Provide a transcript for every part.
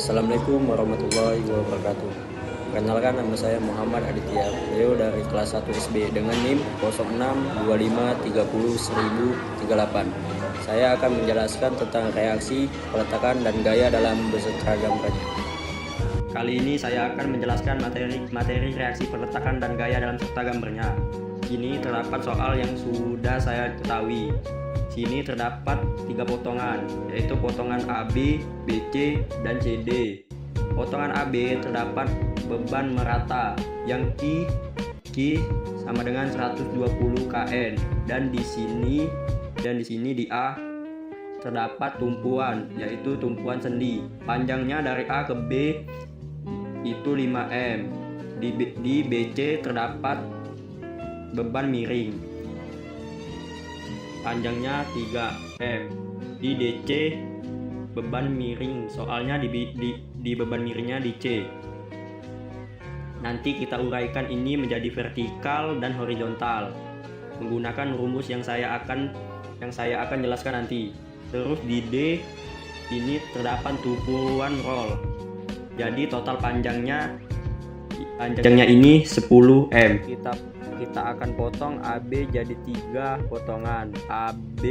Assalamualaikum warahmatullahi wabarakatuh. Perkenalkan, nama saya Muhammad Aditya Leo dari kelas 1 SB dengan NIM 0625301038. Saya akan menjelaskan tentang reaksi, peletakan, dan gaya dalam berseragam prajurit. Kali ini saya akan menjelaskan materi reaksi, peletakan, dan gaya dalam seragam bernya. Sini terdapat soal yang sudah saya ketahui. Sini terdapat 3 potongan, yaitu potongan AB, BC, dan CD. Potongan AB terdapat beban merata yang Q sama dengan 120 kN, dan di sini di A terdapat tumpuan, yaitu tumpuan sendi. Panjangnya dari A ke B itu 5 m. Di BC terdapat beban miring, panjangnya 3 m. Di DC beban miring, soalnya di beban miringnya di C. Nanti kita uraikan ini menjadi vertikal dan horizontal menggunakan rumus yang saya akan jelaskan nanti. Terus di D ini terdapat tumpuan roll. Jadi total panjangnya ini 10 m. Kita akan potong AB jadi 3 potongan, AB,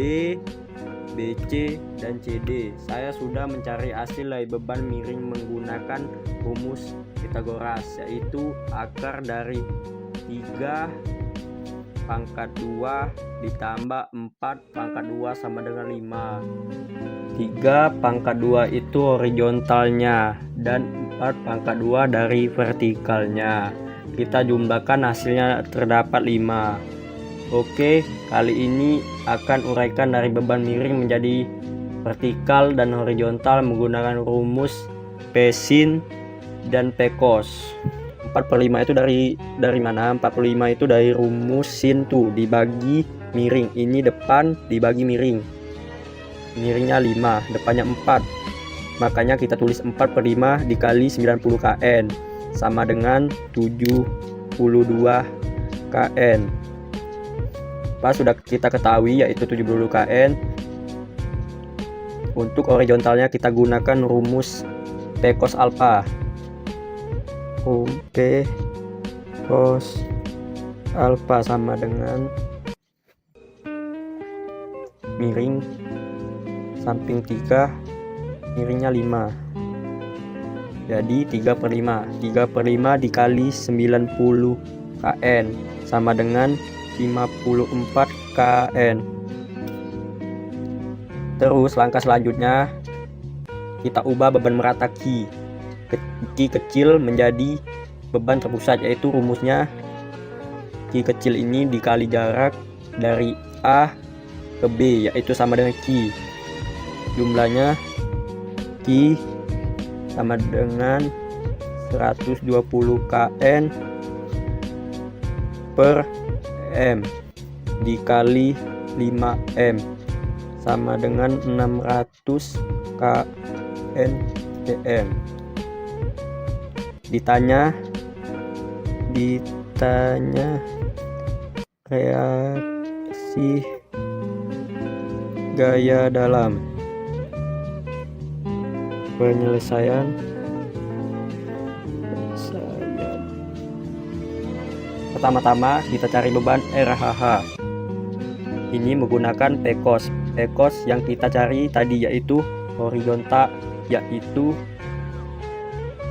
BC, dan CD. Saya sudah mencari hasil dari beban miring menggunakan rumus Pythagoras, yaitu akar dari 3 pangkat 2 ditambah 4 pangkat 2 sama dengan 5. 3 pangkat 2 itu horizontalnya dan 4 pangkat 2 dari vertikalnya. Kita jumlahkan, hasilnya terdapat 5. Oke, kali ini akan uraikan dari beban miring menjadi vertikal dan horizontal menggunakan rumus P-sin dan P-cos. 4/5 itu dari mana? 45 itu dari rumus sin tuh, dibagi miring. Ini depan dibagi miring. Miringnya 5, depannya 4. Makanya kita tulis 4/5 dikali 90 kN sama dengan 72 kN. Pas sudah kita ketahui yaitu 72 kN. Untuk horizontalnya kita gunakan rumus P cos alpha. P cos alpha sama dengan miring samping 3, miringnya 5. Jadi 3/5 dikali 90 kN sama dengan 54 kN. Terus langkah selanjutnya kita ubah beban merata Q kecil menjadi beban terpusat, yaitu rumusnya Q kecil ini dikali jarak dari A ke B, yaitu sama dengan Q. Jumlahnya Q sama dengan 120 kN per M dikali 5 M sama dengan 600 kN PM. Ditanya reaksi gaya dalam penyelesaian. Pertama-tama kita cari beban RHH. Ini menggunakan P-cos. P-cos yang kita cari tadi yaitu horizontal, yaitu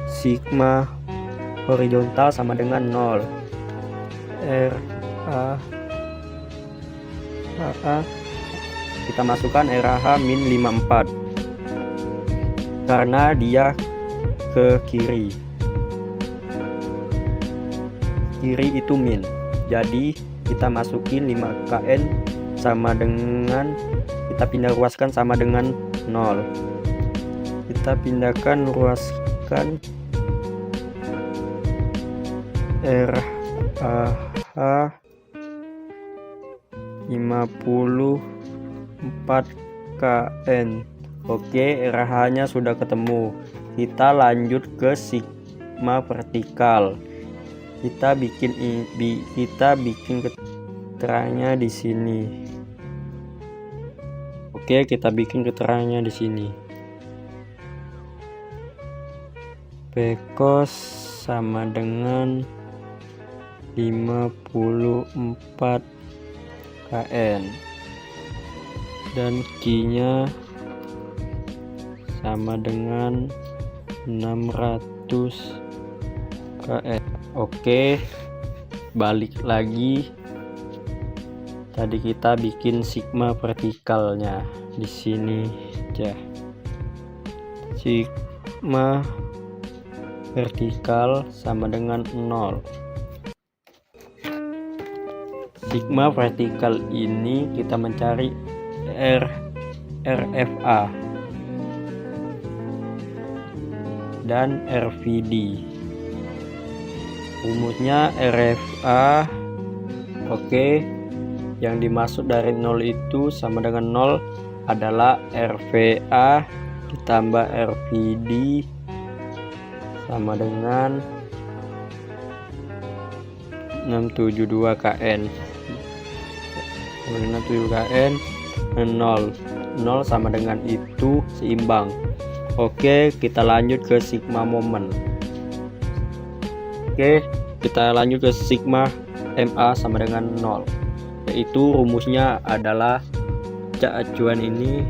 sigma horizontal sama dengan 0. RHH kita masukkan RHH min 54 karena dia ke kiri itu min, jadi kita masukin 5 kN sama dengan, kita pindah ruaskan sama dengan 0. Kita pindahkan ruaskan RHH 54 kN. Oke, RH nya sudah ketemu. Kita lanjut ke sigma vertikal. Kita bikin keterangannya di sini. Oke, kita bikin keterangannya di sini. P cos sama dengan 54 kN dan Q-nya sama dengan 600 kN. Oke, balik lagi. Tadi kita bikin sigma vertikalnya di sini aja. Sigma vertikal sama dengan 0. Sigma vertikal ini kita mencari RFA dan RVD. Rumusnya RFA, oke, yang dimaksud dari 0 itu sama dengan 0 adalah RVA ditambah RVD sama dengan 672 kN. 672 kN, 0 sama dengan itu seimbang. Oke, kita lanjut ke sigma moment. Oke, kita lanjut ke sigma MA sama dengan 0, yaitu rumusnya adalah cak acuan ini.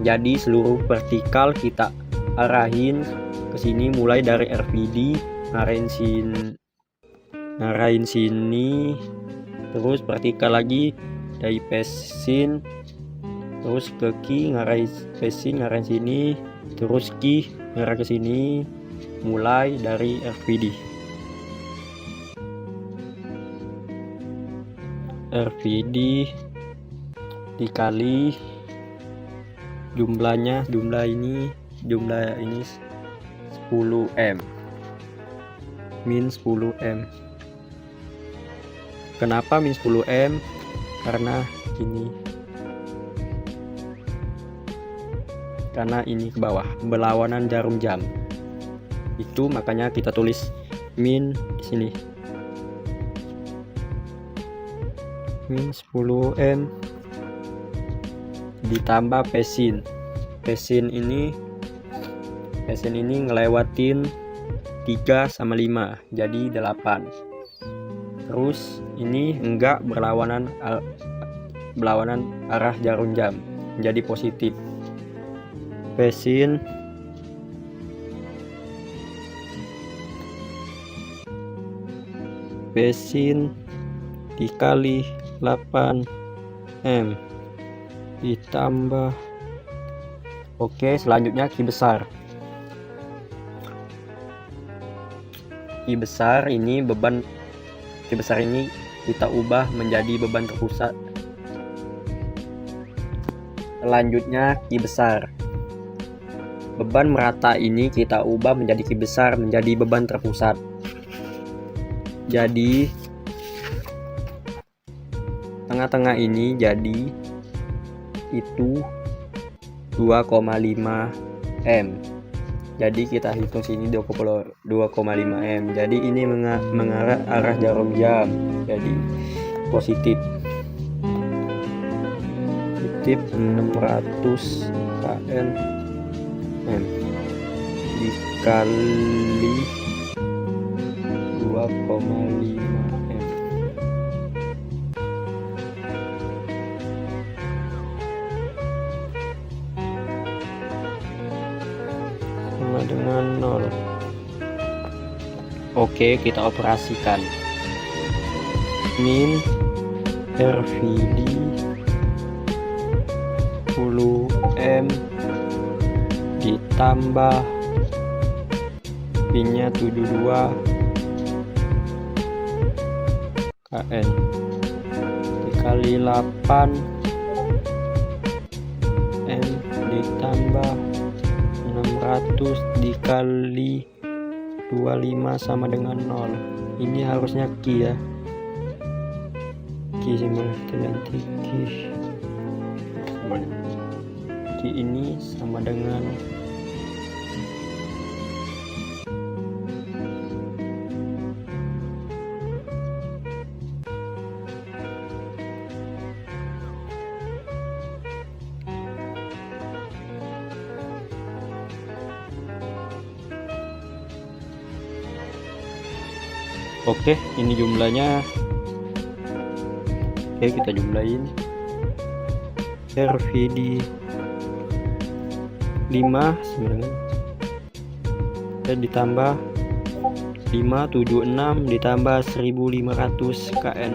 Jadi seluruh vertikal kita arahin ke sini, mulai dari RVD ngarahin sini, terus vertikal lagi dari pesin, terus ke Q ngarahin pesin ngarahin sini, terus Q ngarah ke sini, mulai dari RVD. RVD dikali jumlah ini 10M min 10M. Kenapa min 10M? Karena ini ke bawah berlawanan jarum jam, itu makanya kita tulis min di sini. Min 10M ditambah pesin ini ngelewatin 3 sama 5 jadi 8. Terus ini enggak berlawanan arah jarum jam, jadi positif. Pesin dikali 8M ditambah, oke, selanjutnya Q besar. Q besar ini kita ubah menjadi beban terpusat. Selanjutnya Q besar, beban merata ini kita ubah menjadi Q besar menjadi beban terpusat. Jadi tengah-tengah ini jadi itu 2,5 M. Jadi kita hitung sini 2,5 M. Jadi ini mengarah arah jarum jam, jadi positif 600 kN M dikali 2,5 M. Sama dengan 0. Oke, kita operasikan. Min RVD 10M ditambah pinnya 72 kN dikali 8 M ditambah 600 dikali 25 sama dengan 0. Ini harusnya Q ya. Q ganti Q ini sama dengan Oke, ini jumlahnya. Oke, kita jumlahin. RVD 5 sama dengan ditambah 576 ditambah 1500 KN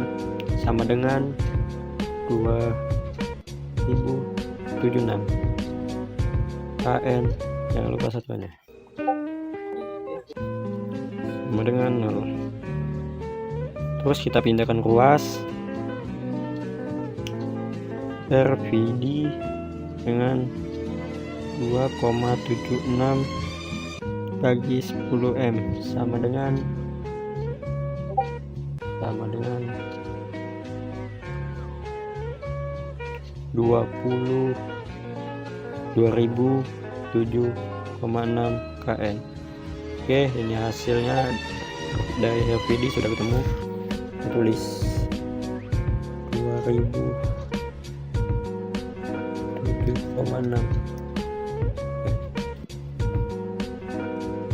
sama dengan 2076 KN, jangan lupa satuannya, sama dengan 0. Terus kita pindahkan ruas RVD dengan 2,76 bagi 10M sama dengan 22.007,6 KN. Oke, ini hasilnya dari RVD sudah ketemu. Tulis 2007,6.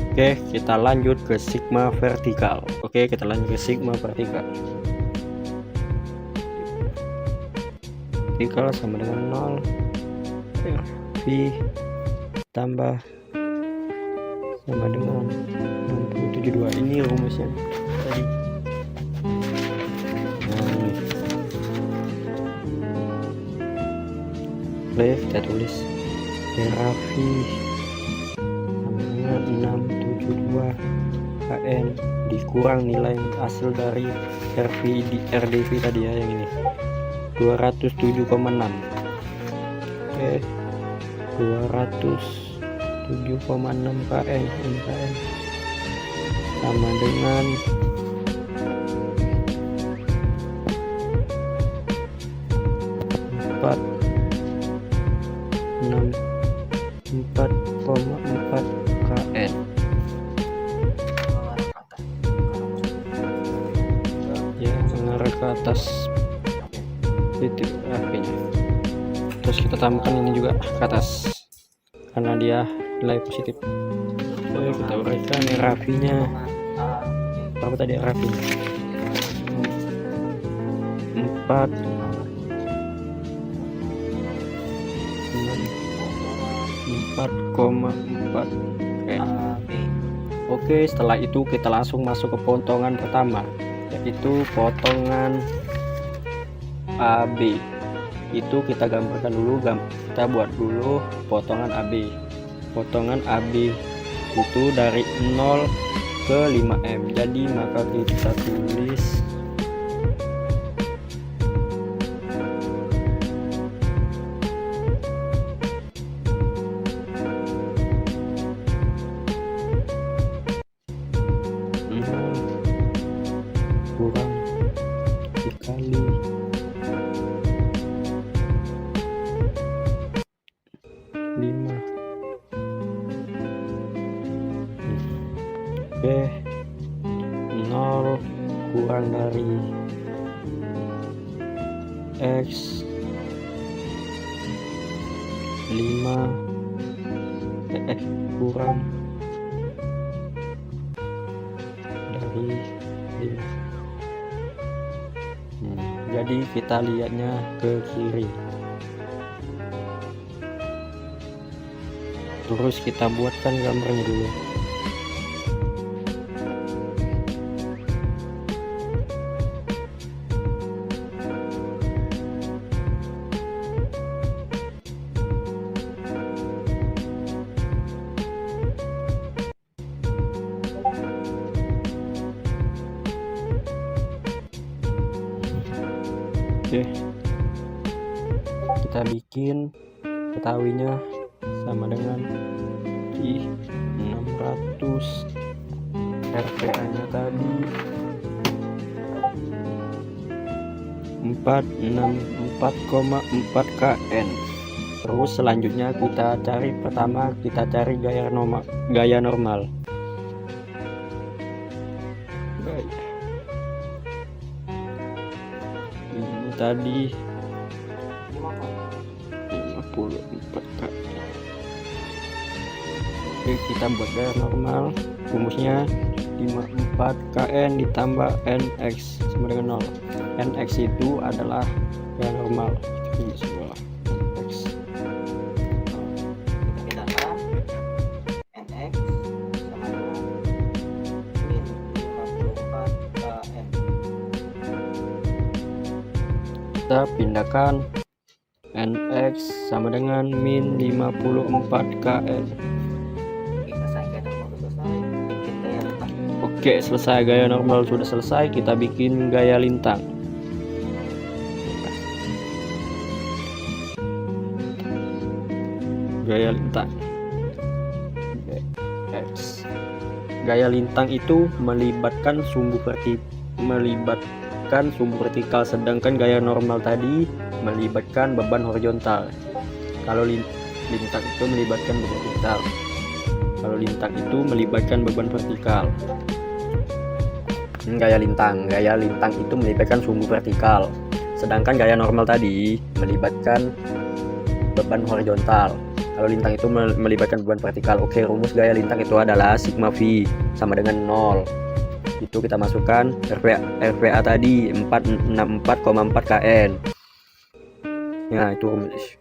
Oke, kita lanjut ke sigma vertikal. Oke, kita lanjut ke sigma vertikal. Vertikal sama dengan 0 V tambah sama dengan 672. Ini rumusnya tadi. Nah, kita tulis V sama dengan 672 KN dikurang nilai hasil dari RDV tadi ya, yang ini 207,6. Oke, 207,6 KN ini KN sama dengan 4,4 KN. Ya, mengarah ke atas titik akhirnya. Terus kita tambahkan ini juga ke atas karena dia nilai positif. Oke, kita uraikan RAV-nya berapa tadi RAV-nya? 4,4. Oke, setelah itu kita langsung masuk ke potongan pertama, yaitu potongan AB. Itu kita gambarkan dulu, kita buat dulu potongan AB. Potongan AB itu dari 0 ke 5M. Jadi maka kita tulis kurang dikali 5. Oke, 0 kurang dari X 5 kurang dari 5. Jadi kita lihatnya ke kiri, terus kita buatkan gambarnya dulu. Oke, kita bikin ketahuinya sama dengan I 600, RPA nya tadi 4,4 KN. Terus selanjutnya kita cari, pertama kita cari gaya normal. Ini tadi 54 KN. Oke, kita buat gaya normal. Rumusnya 54 kn ditambah nx sama dengan 0. Nx itu adalah yang normal. Ini sebuah nx. Kita pindahkan nx sama dengan min 54 kn. Kita pindahkan nx sama dengan min 54 kn. Oke, selesai gaya normal sudah selesai, kita bikin gaya lintang. Gaya lintang. X. Gaya lintang itu melibatkan sumbu vertikal, sedangkan gaya normal tadi melibatkan beban horizontal. Kalau lintang itu melibatkan beban vertikal. Kalau lintang itu melibatkan beban vertikal. Gaya lintang itu melibatkan sumbu vertikal, sedangkan gaya normal tadi melibatkan beban horizontal. Kalau lintang itu melibatkan beban vertikal. Oke, rumus gaya lintang itu adalah sigma v sama dengan 0. Itu kita masukkan RPA tadi 464,4 kN. Nah, itu rumus.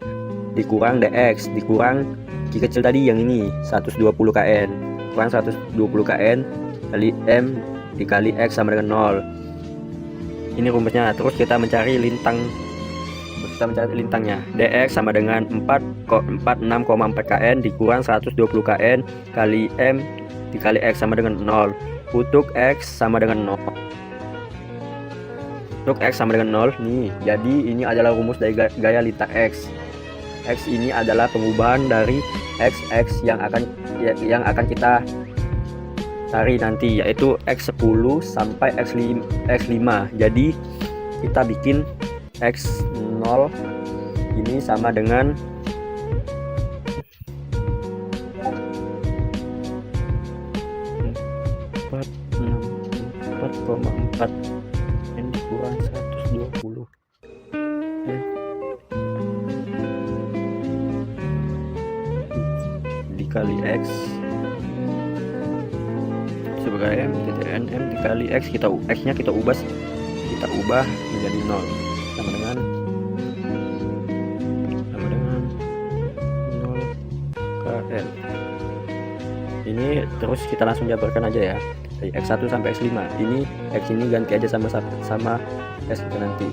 Dikurang dx, dikurang Q kecil tadi yang ini 120 kN, kurang 120 kN kali M dikali X sama dengan 0. Ini rumusnya. Terus kita mencari lintangnya. dx sama dengan 46,4 kN dikurang 120 kN kali M dikali X sama dengan 0. Untuk X sama dengan 0. Untuk X sama dengan 0 nih. Jadi ini adalah rumus dari gaya lintang X. X ini adalah pengubahan dari XX yang akan kita cari nanti, yaitu X10 sampai X5. Jadi kita bikin X0 ini sama dengan 4,4 N dikurang 120 dikali X sebagai M titik NM dikali X. X nya kita ubah menjadi 0 sama dengan 0 kN. Ini terus kita langsung jabarkan aja ya, dari X1 sampai X5. Ini X ini ganti aja sama S kita nanti.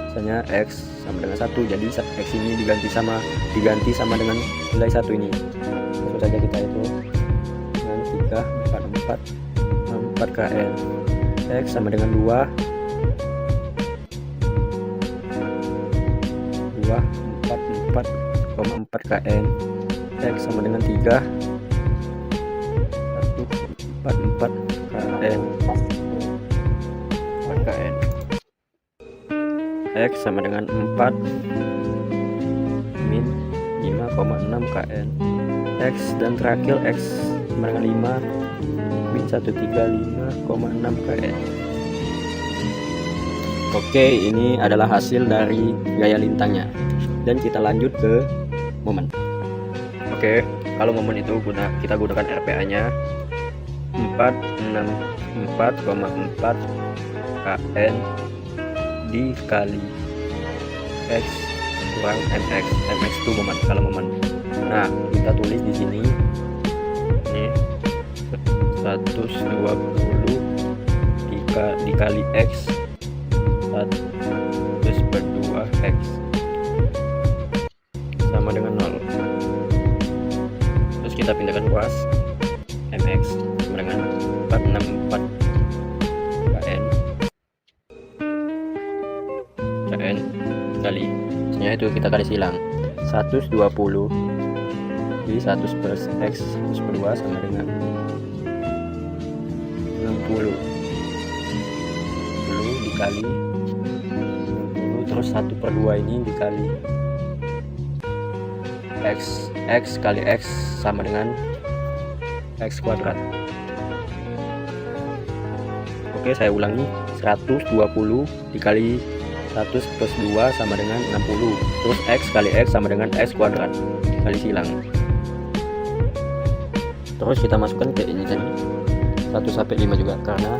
Misalnya X sama dengan 1, jadi X ini diganti sama dengan nilai 1 ini. Langsung saja kita itu dengan 3, 4 kN. X sama dengan 244,4 kN. X sama dengan 3, 144 kN. 4 kN. X sama dengan 4 min 5,6 kN. X dan terakhir X sama dengan 5 min 135,6 kN. Oke, ini adalah hasil dari gaya lintangnya. Dan kita lanjut ke momen. Oke, kalau momen itu kita gunakan RPA nya 464,4 kN dikali X kurang MX. MX itu momen, kalau momen. Nah, kita tulis di sini ini 120 dikali X 1/2 X sama dengan 0. Terus kita pindahkan ruas MX sama dengan 464 kN kali, sebenarnya itu kita kali silang 120 di 100 plus X 1/2 sama dengan 60 dikali 60, terus 1/2 ini dikali X kali X sama dengan X kuadrat. Oke, saya ulangi, 120 dikali 100 plus 2 sama dengan 60, terus X kali X sama dengan X kuadrat kali silang. Terus kita masukkan ke ini tadi 1 sampai 5 juga karena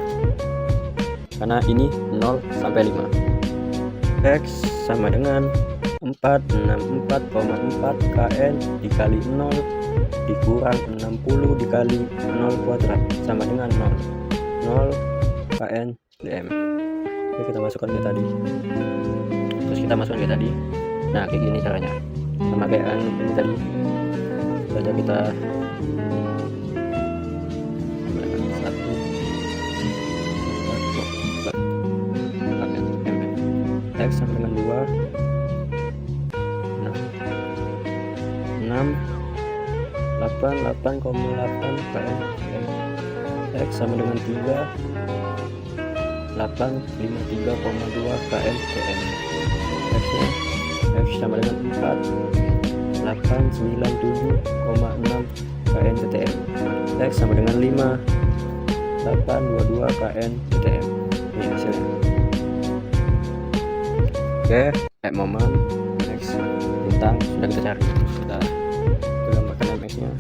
ini 0 sampai 5. X sama dengan 464,4 kN dikali 0 dikurang 60 dikali 0 kuadrat sama dengan 0 kN dm. Oke, kita masukkan ke tadi, terus kita masukkan ke tadi. Nah, kayak gini caranya, sama kayak yang ini tadi saja. Kita X sama dengan 2 8,8 kN. X sama dengan 3 853,2 kN dm. X sama dengan 4 897,6 kN ttm. X sama dengan 5 822 kN ttm. Ini hasilnya. Oke, momen X bintang sudah kita cari. Kita gambarkan MX nya.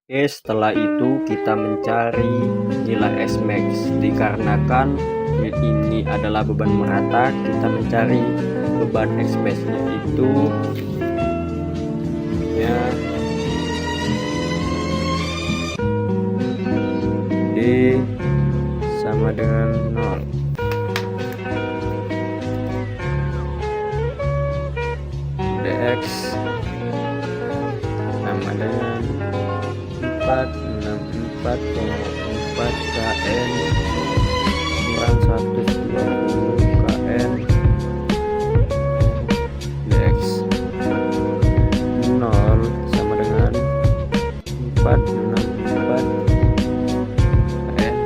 Oke, setelah itu kita mencari nilai Smax. Dikarenakan ini adalah beban merata, kita mencari beban Smax nya itu ya D sama dengan 0. Dx sama dengan 464,4 kN kurang 120 kN. Dx 0 sama dengan 464 kN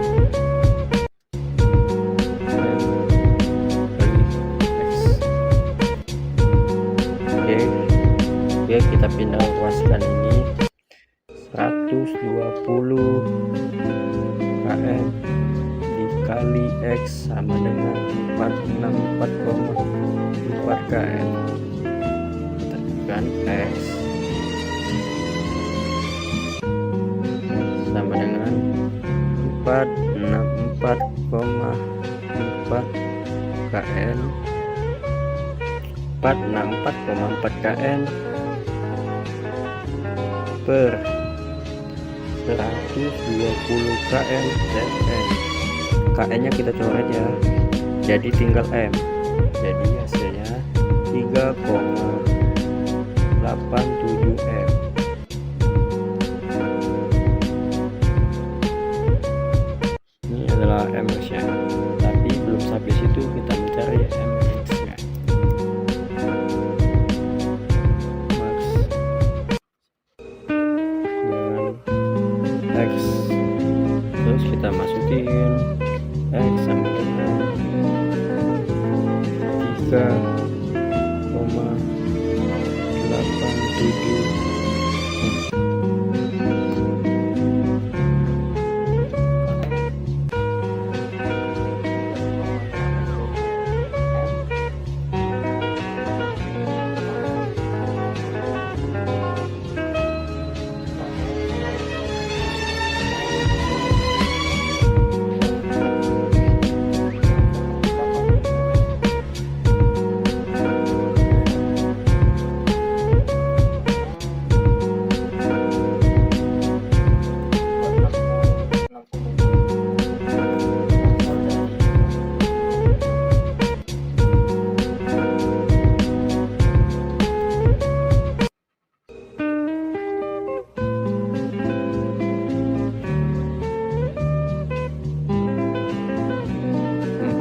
kali X. Oke, kita pindah ruaskan ini 120 kN dikali X sama dengan 464,4 kN. Kita tekan X sama dengan 464,4 kN 464,4 kN per 120 kN Zn. KN nya kita coret ya, jadi tinggal M, jadi hasilnya 3,87 M. Ini adalah MX nya, tapi belum sampai situ, kita mencari MX nya. Max dengan X, terus kita masukin X sama dengan 3,87.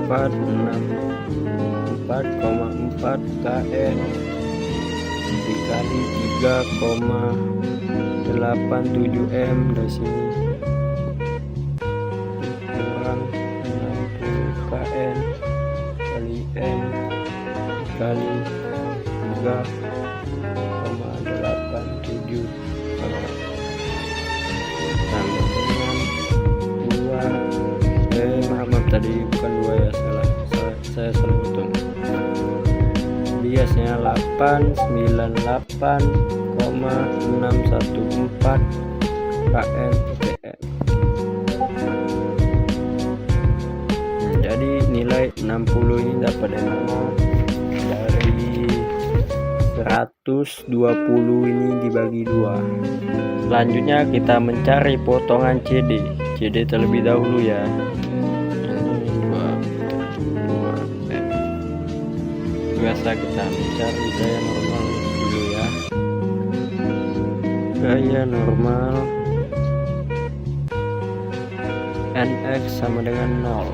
Empat 4,4 kN dikali 3,87 M dari sini kurang 60 kN kali M dikali 3,87 sama dengan 2 maaf tadi bukan 2 ya, saya salah hitung. Biasanya 898,4 kn UTM. Jadi nilai 60 ini dapat dari 120 ini dibagi 2. Selanjutnya kita mencari potongan CD terlebih dahulu ya. Ini 2 M. Biasa kita mencari gaya normal dulu ya. Gaya normal NX sama dengan 0.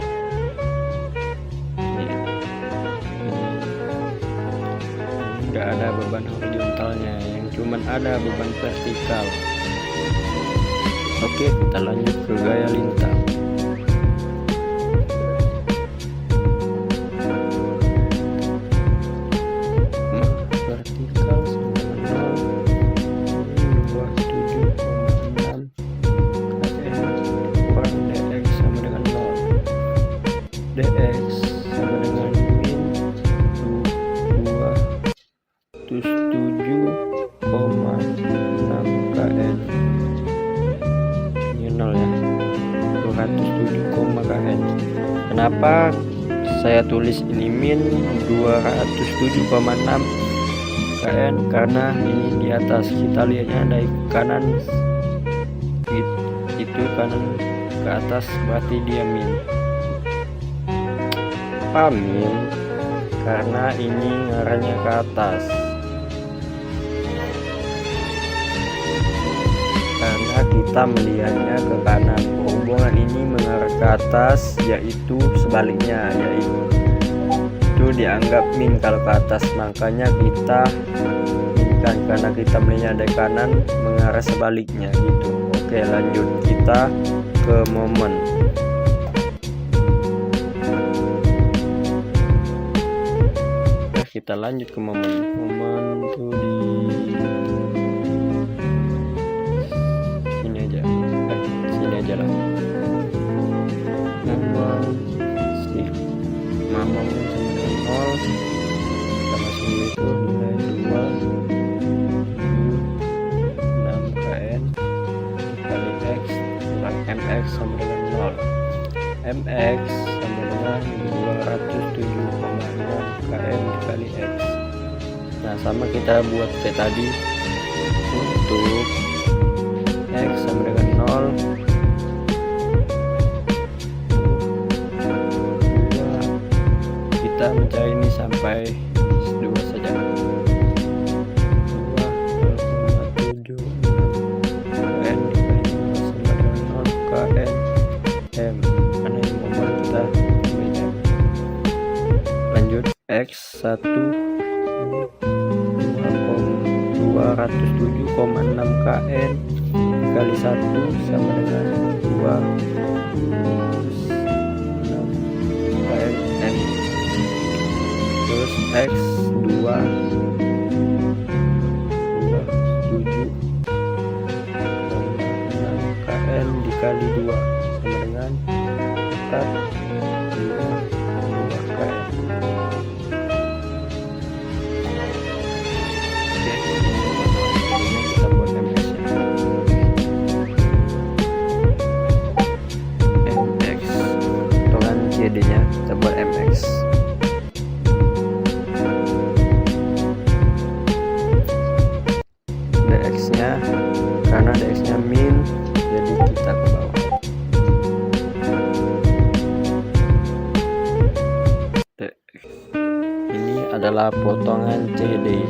Nggak ada beban horizontalnya, yang cuman ada beban vertikal. Oke, kita lanjut ke gaya lintang. Vertikal sama dengan 27,6 kn kurang dx sama dengan 0. Dx sama dengan min 207,6 kn. Ini 0 ya, 207, kn. Kenapa saya tulis ini min 207,6 kn? Karena ini di atas, kita lihatnya dari kanan, itu kanan ke atas berarti dia min. Apa min? Karena ini ngarahnya ke atas. Karena kita melihatnya ke kanan, hubungan ini mengarah ke atas, yaitu sebaliknya, yaitu dianggap min kalau ke atas. Makanya kita minkan karena kita melihatnya dari kanan mengarah sebaliknya gitu. Oke, lanjut kita ke momen. Kita lanjut ke momen tuh di sini aja, sini aja lah. Momen sama dengan 0, kita masih itu nilai 2,6 kn dikali x kurang mx sama dengan 0. mx sama dengan 207,6 kn dikali x. Nah, sama kita buat kayak tadi. Untuk x sama dengan 0, kita mencari ini sampai 2 saja. 2,76 kn dikali 0 sama dengan 0 kn m. Karena ini momen kita m. Lanjut x 1 207,6 kn dikali 1 sama dengan 206 kn m. Terus x 207,6 kn dikali 2 sama dengan 4,2 kn. CD-nya kita buat mx. dx-nya karena dx-nya min, jadi kita ke bawah. dx ini adalah potongan CD.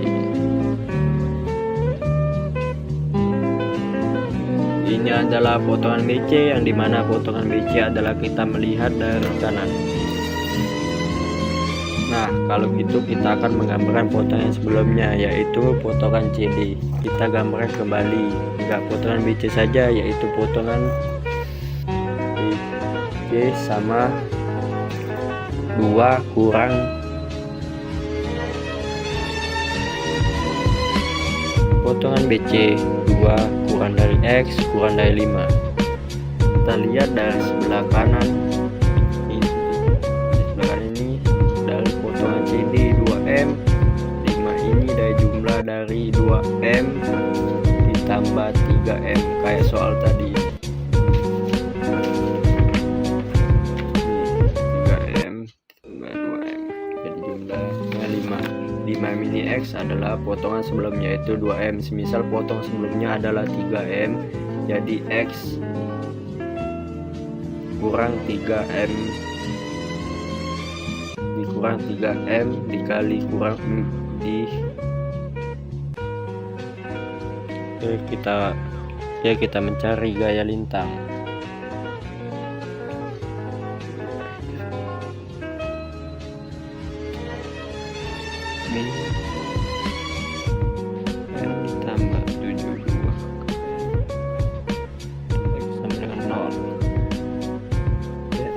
Ini adalah potongan BC, yang dimana potongan BC adalah kita melihat dari kanan. Nah, kalau gitu kita akan menggambarkan potongan sebelumnya, yaitu potongan CD. Kita gambarkan kembali, enggak potongan BC saja, yaitu potongan BC sama 2 kurang potongan BC 2 kurang dari X kurang dari 5. Kita lihat dari sebelah kanan ini, di sebelah kanan ini dari potongan CD 2M, 5 ini dari jumlah dari 2M soal tadi. 3M tambah 2M jadi jumlahnya 5. 5M ini X adalah potongan sebelumnya yaitu 2M. Semisal potong sebelumnya adalah 3M, jadi X kurang 3M dikurang 3M dikali kurang kita mencari gaya lintang. Min M ditambah 72 X sama dengan 0.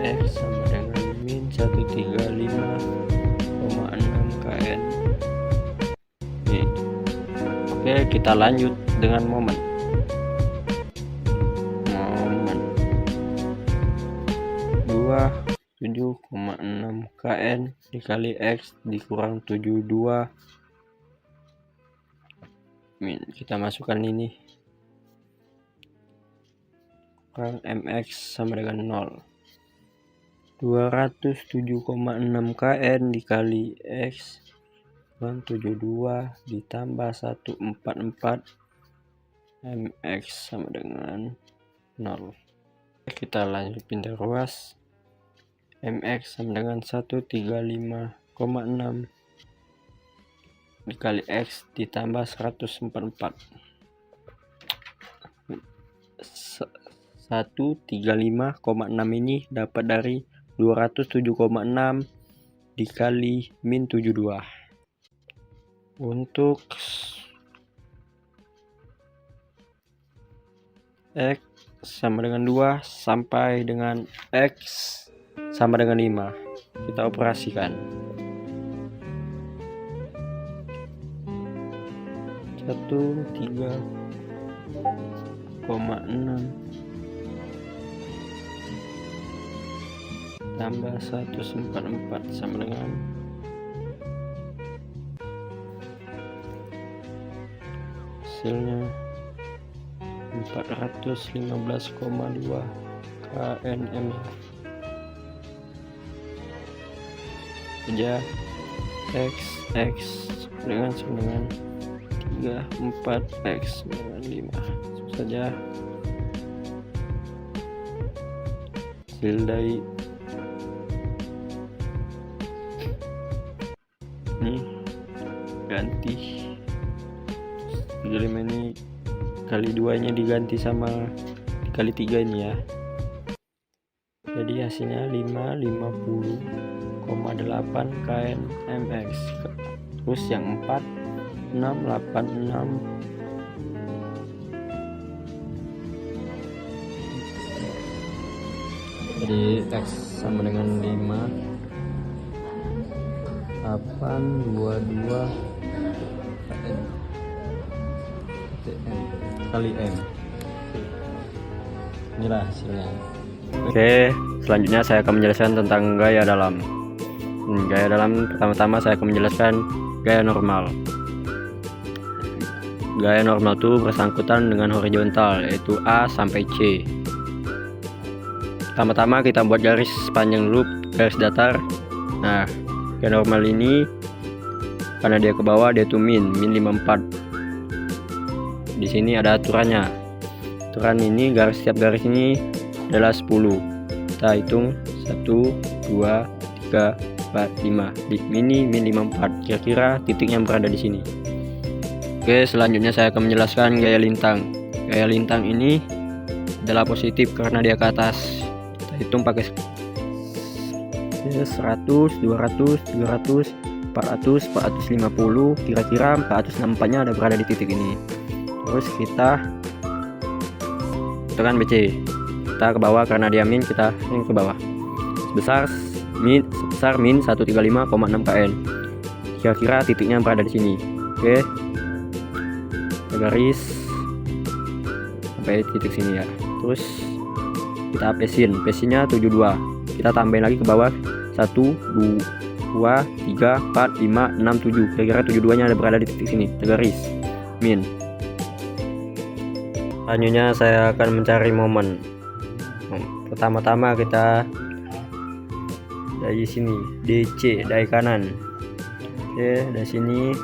X sama dengan min 135,6 kN. Oke, kita lanjut dengan momen 7,6 kN dikali X dikurang 72 min. Kita masukkan ini kurang mx sama dengan 0. 207,6 kN dikali X kurang 72 ditambah 144 mx sama dengan 0. Kita lanjut pindah ruas. Mx sama dengan 135,6 dikali X ditambah 144. 135,6 ini dapat dari 207,6 dikali min 72. Untuk X sama dengan 2 sampai dengan X sama dengan 5, kita operasikan. 13,6 tambah 144 sama dengan hasilnya 415,2 kNm. Saja X dengan 34X dengan 5 saja hasil dari ini ganti 35 ini kali 2 nya diganti sama kali 3 ini ya, jadi hasilnya 50,8 kNmx. Terus yang 4 686 jadi X sama dengan 5822 kali M. Inilah hasilnya. Oke, selanjutnya saya akan menjelaskan tentang gaya dalam. Gaya dalam pertama-tama saya akan menjelaskan gaya normal. Gaya normal itu bersangkutan dengan horizontal, yaitu A sampai C. Pertama-tama kita buat garis panjang loop, garis datar. Nah, gaya normal ini karena dia ke bawah, dia itu min 54. Di sini ada aturannya. Aturan ini setiap garis ini adalah 10. Kita hitung 1 2 3 4 5. Di mini min 54. Kira-kira titik yang berada di sini. Oke, selanjutnya saya akan menjelaskan gaya lintang. Gaya lintang ini adalah positif karena dia ke atas. Kita hitung pakai 100, 200, 300, 400, 450. Kira-kira 464-nya ada berada di titik ini. Terus kita tekan BC, kita ke bawah karena dia min, kita yang ke bawah sebesar min 135,6 kN. Kira-kira titiknya berada di sini. Oke, garis sampai titik sini ya. Terus kita pesinnya 72. Kita tambahin lagi ke bawah 1 2 3 4 5 6 7. Kira-kira 72 nya ada berada di titik sini. Garis min. Selanjutnya saya akan mencari momen. Pertama-tama kita dari sini DC dari kanan. Oke, dari sini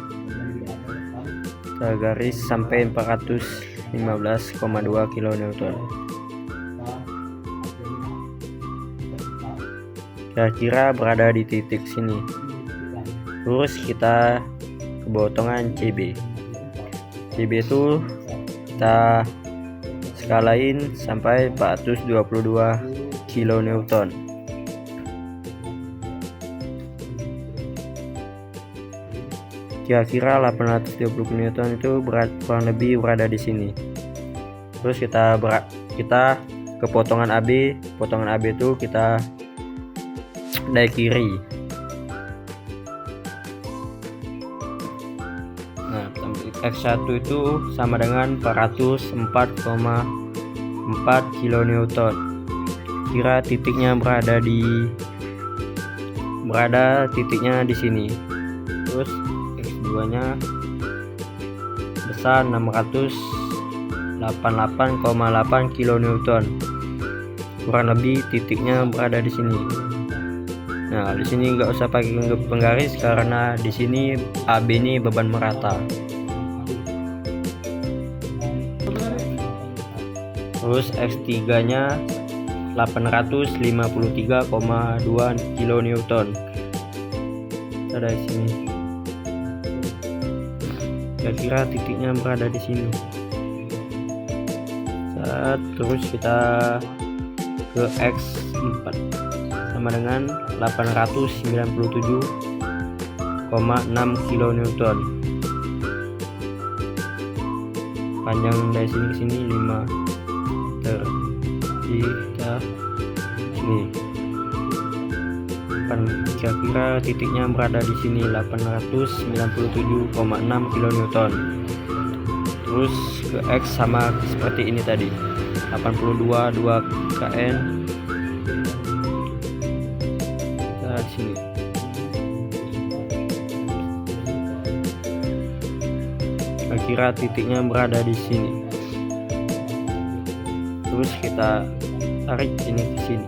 kita garis sampai 415,2 kN. Kira-kira berada di titik sini. Terus kita ke potongan CB. CB itu kita skalain sampai 422 kN. Kira-kira 820 kN itu kurang lebih berada di sini. Terus kita ke potongan AB. Potongan AB itu kita dari kiri. Nah, X1 itu sama dengan 404,4 kN. Kira titiknya titiknya di sini. Terus X2 nya besar 688,8 kN. Kurang lebih titiknya berada di sini. Nah, di sini nggak usah pakai penggaris karena di sini AB ini beban merata. Terus X3 nya 853,2 kN. Ada di sini. Kira-kira titiknya berada di sini. Terus kita ke X4 sama dengan 897,6 kN. Panjang dari sini ke sini 5 meter. Jadi kita sini. Kira-kira titiknya berada di sini 897,6 kN. Terus ke X sama seperti ini tadi, 82 kN. Sini kira titiknya berada di sini. Terus kita tarik ini ke sini.